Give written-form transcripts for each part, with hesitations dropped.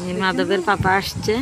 নীলমাধবের পাপা আসছে।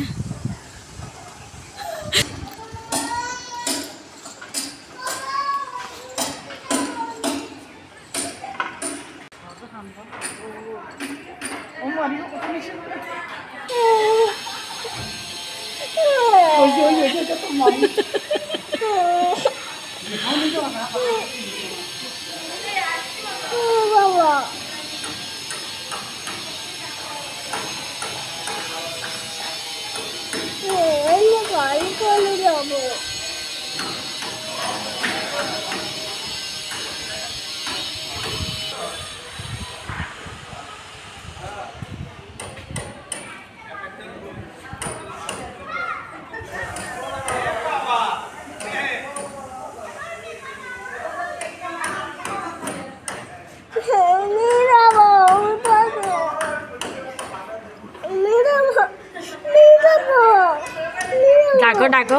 ডাকো ডাকো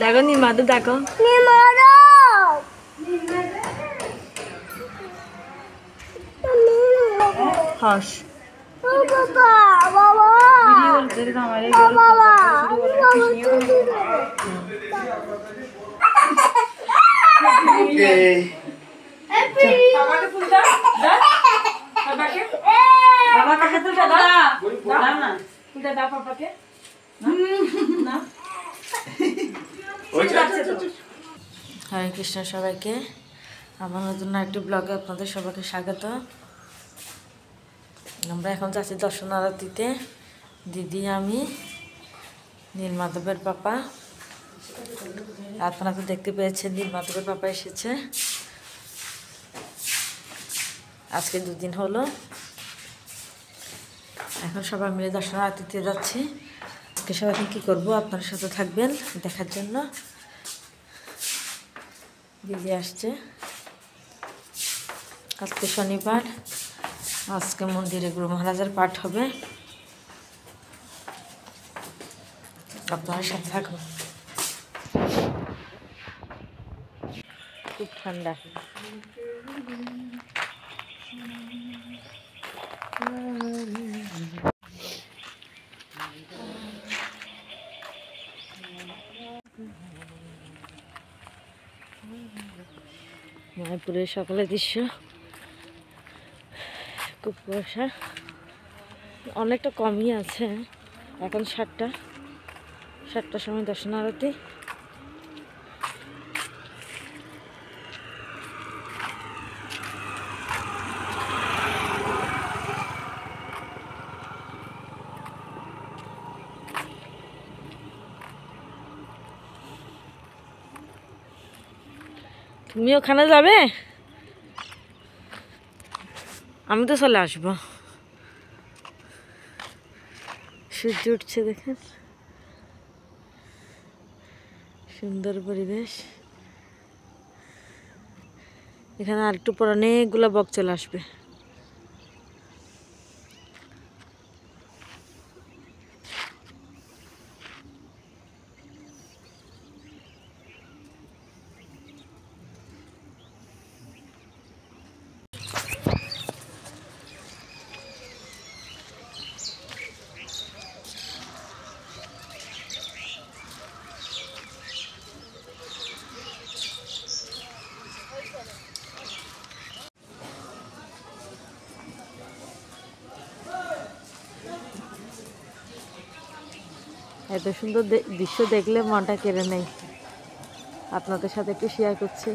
ডাকো নীলমাধব ডাকো। হস হরে কৃষ্ণ সবাইকে, আমার নতুন একটি ব্লগে আপনাদের সবাইকে স্বাগত। আমরা এখন যাচ্ছি দর্শন আরতিতে, দিদি আমি নীলমাধবের পাপা। আপনারা তো দেখতে পেয়েছেন নীলমাধবের পাপা এসেছে, আজকে 2 দিন হলো। এখন সবাই মিলে দর্শন আরতিতে যাচ্ছি। আজকে সবাই কী করবো আপনার সাথে থাকবেন দেখার জন্য। দিদি আসছে, আজকে শনিবার, আজকে মন্দিরে গুরু মহারাজের পাঠ হবে। আপনার সাথে থাকুন। খুব ঠান্ডা। মায়াপুরের সকালের দৃশ্য, খুব কুয়াশা, অনেকটা কমই আছে। এখন 7টার সময় দর্শন আরতি। তুমি ওখানে যাবে? আমি তো চলে আসবো। সূর্য উঠছে দেখেন, সুন্দর পরিবেশ। এখানে আর একটু পর অনেকগুলো বক চলে আসবে। এত সুন্দর দৃশ্য দেখলে মনটা কেড়ে নেয়। আপনাদের সাথে একটু শেয়ার করছি।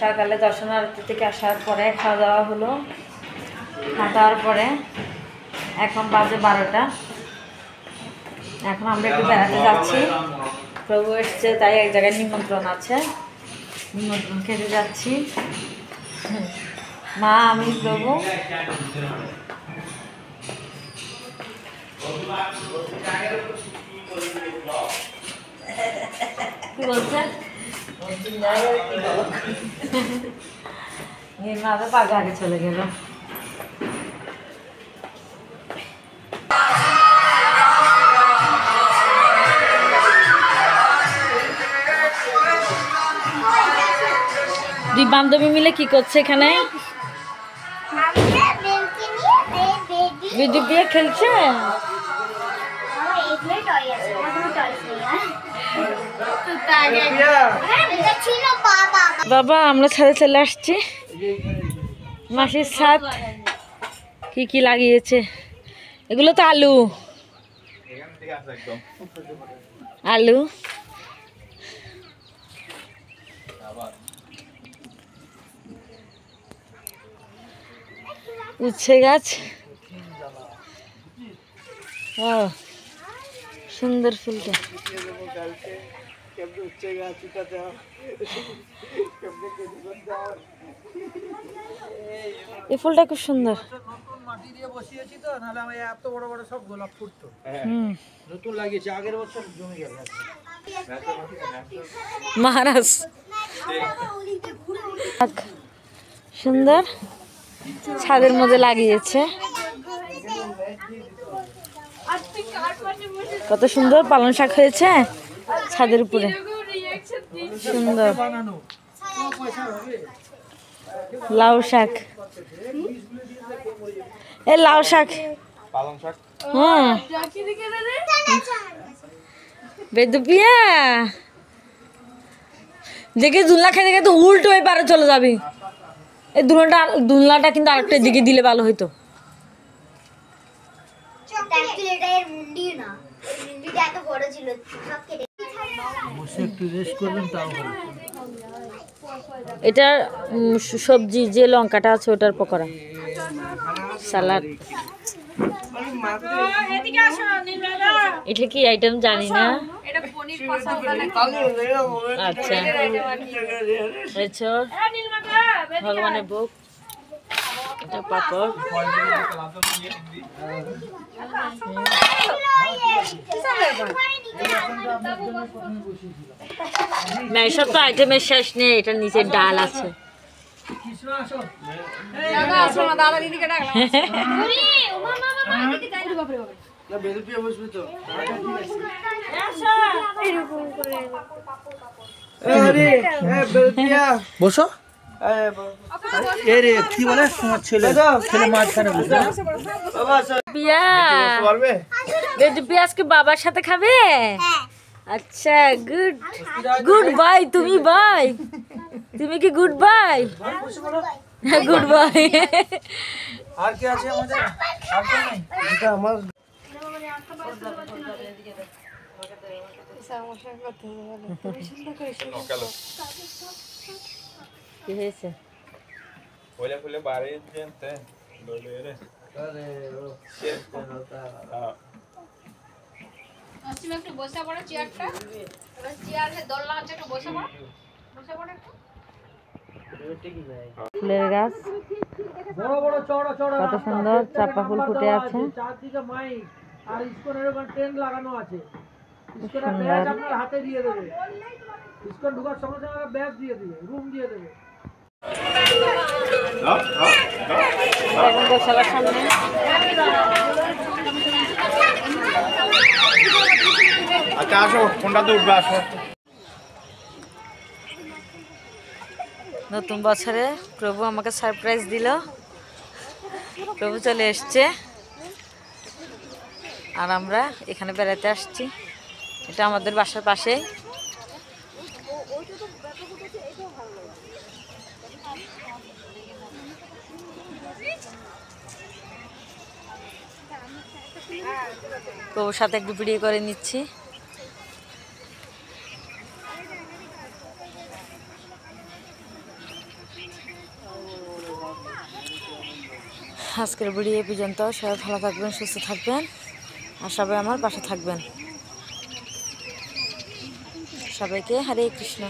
সকালে দর্শনার্থী থেকে আসার পরে খাওয়া দাওয়া হলো, খাওয়া দাওয়ার পরে এখন বাজে 12টা। এখন আমরা একটু বেড়াতে যাচ্ছি, প্রভু এসছে তাই এক জায়গায় নিমন্ত্রণ আছে, নিমন্ত্রণ খেতে যাচ্ছি। মা, আমি, প্রভু। কি বলছেন? মাঝে পা গাড়ি চলে গেল। দুই বান্ধবী মিলে কি করছে এখানে? বিদ্যুৎ দিয়ে খেলছে। বাবা, আমরা ছাদে চলে আসছি। মাসির ছাদ কি কি লাগিয়েছে? এগুলো তো আলু। আলু, উচ্ছে গাছ। ও সুন্দর ফুলটা। এই ফুলটা খুব সুন্দর। মহারাজ সুন্দর ছাদের মধ্যে লাগিয়েছে। কত সুন্দর পালং শাক হয়েছে ছাদের উপরে, সুন্দর। লাউ শাক, এ লাউ শাক, হ্যাঁ। বেদুপিয়া দেখে দুলনা খাই দেখে তো উল্টো হয়ে পারে চলে যাবি। এই দুলনাটা কিন্তু আরেকটা দিকে দিলে ভালো হইতো। এটা সবজি যে লঙ্কাটা আছে ওটার পকোড়া, সালাদ। এটা কি আইটেম জানি না। আচ্ছা, ভগবানের ভোগ, এটা পাপড়। সব তো আইটেমের শেষ নেই, এটার নিচে ডাল আছে। বসো। কি বলে তোমার ছেলে মাঝখানে বসে? আজকে বাবার সাথে খাবে? আচ্ছা, গুড গুড বাই। তুমি বাই, তুমি কি গুড বাই? Good bye. আর কি আছে আমাদের? আর কি নাই? এটা আমার কি হয়েছে? ফুলে ফুলে বাড়ি যেতে দলে রে আরে ও শেষ করতা। আসলে একটু বসে পড়ো চেয়ারটা, এবার চেয়ারে দল লাগাচ্ছে, একটু বসে পড়ো, বসে পড়ো একটু। ফুলের গাছ বড় বড় চড়া চড়া, কত সুন্দর চাপা ফুল ফুটে আছে। চারদিকে মাইক আর ইসকনের ওখানে ট্রেন লাগানো আছে। ইসকনের ব্যাগ আপনার হাতে দিয়ে দেবে, ইসকন ঢোকার সঙ্গে সঙ্গে ব্যাগ দিয়ে দেবে, রুম দিয়ে দেবে। গোশালার সামনে আচ্ছা আসো, কোনটাতে উঠবে আসো। নতুন বছরে প্রভু আমাকে সারপ্রাইজ দিল। প্রভু চলে এসছে আর আমরা এখানে বেড়াতে আসছি। এটা আমাদের বাসার পাশে। প্রভুর সাথে একটু ভিডিও করে নিচ্ছি। আজকের ভিডিও এই পর্যন্ত। সবাই ভালো থাকবেন, সুস্থ থাকবেন, আর সবাই আমার পাশে থাকবেন। সবাইকে হরে কৃষ্ণ।